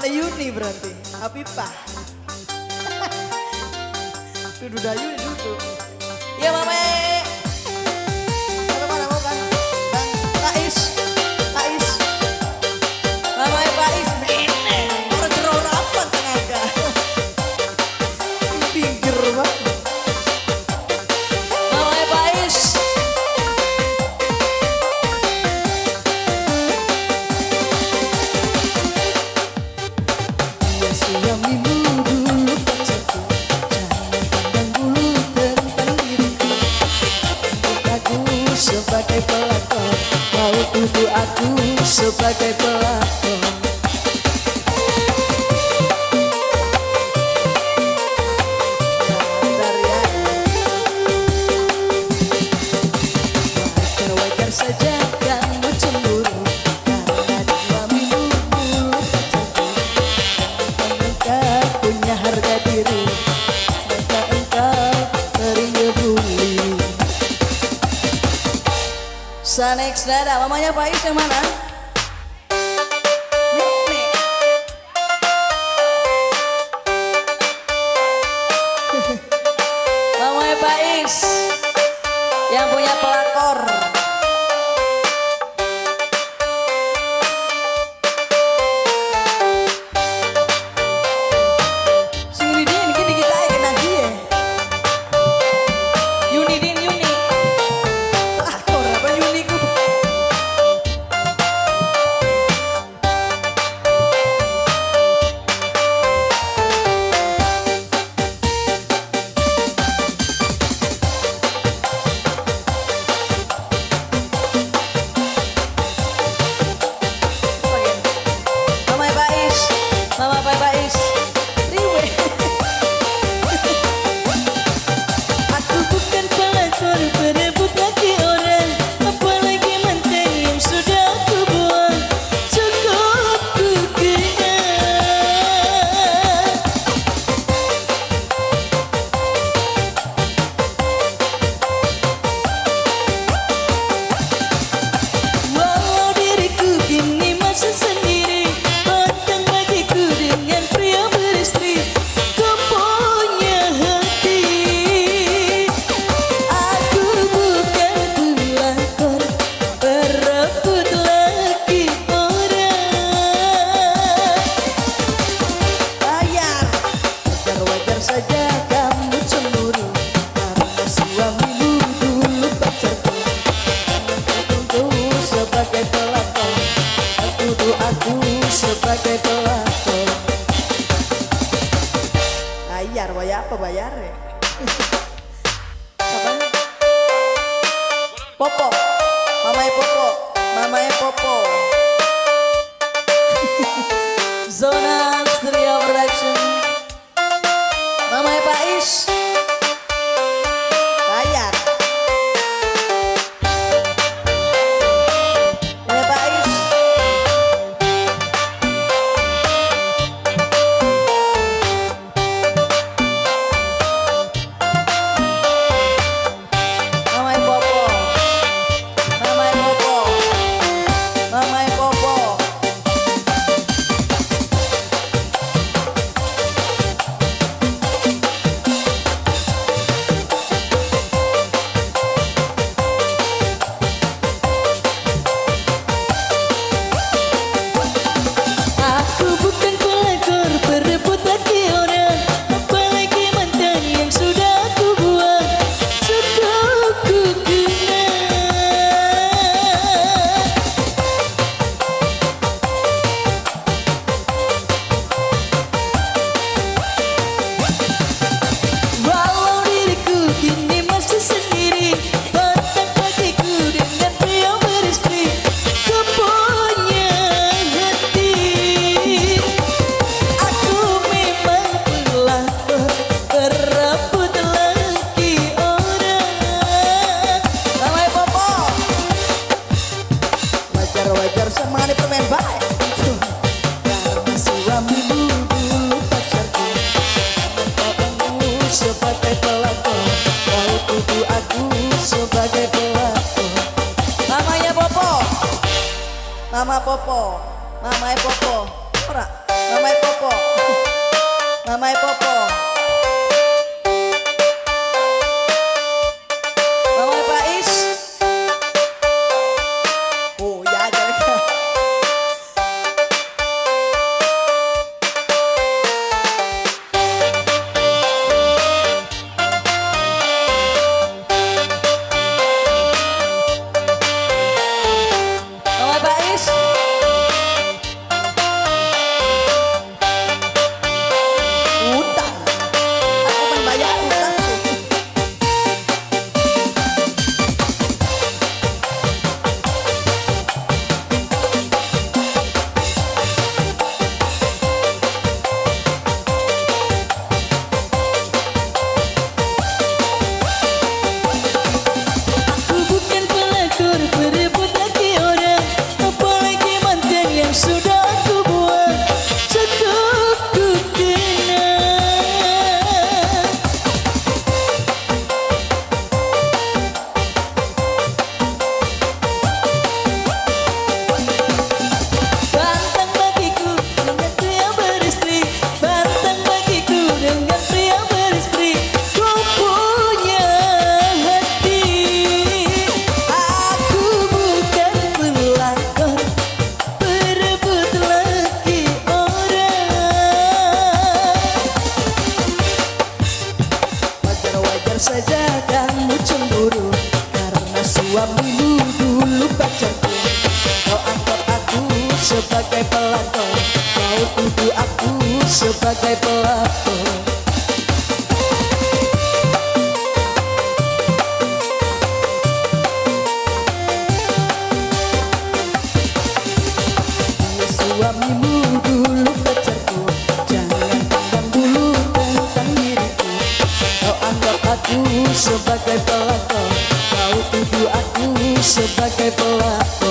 Mamanya Yuni berarti, Apipah. Duduk dah Yuni duduk. Iya mamanya. Apa mana mau kan? Bang Tais, Tais. Mamanya Tais. Orang cerau rapat tenaga. Pinggir banget. Mamanya Tais. Suami dulu pacarku, jangan pandang bulu tentang diriku. Aku sebagai pelakon, mau tuduh aku sebagai pelakon. Sabar ya, wajar-wajar saja kamu cemburu karena suamimu dulu pacarku. Engkau punya harga diri, maka engkau sering ngebully. Sanex dada, mamanya Pais yang mana? Nih. Mamanya Pais yang punya pelakor. Saja kamu cemburu karena suamimu dulu pacarku. Aku sebagai pelakon, aku sebagai pelakon. Bayar, bayar apa bayar ya? Apa? Popo, mamanya Popo, mamanya Popo. Zona Stereo Production. Mamanya Pais bayar. Mamanya Pais. Mamanya Popo. Mamanya Popo. Mamanya Popo. Mama Popo, Mama Popo, ora. Mamai Popo. Mamai Popo. Mamai Pais. Oh ya jangan. Mamai Pais. Utang. Aku membayar utangku. Aku bukan pelakor berebut laki orang, apalagi mantan yang sudah aku buang. Cukup ku kenal. Bantang bagiku dengan pria beristri, bantang bagiku dengan pria beristri. Ku punya hati. Aku bukan pelakor berebut laki orang. Wajar-wajar saja kamu cemburu karena suamimu dulu pacarku. Kau anggap aku sebagai pelakor, kau tuduh aku sebagai pelakor. Suamimu dulu pacarku, jangan pandang dulu tentang diriku. Kau anggap aku sebagai pelakor, kau tuduh aku sebagai pelakor.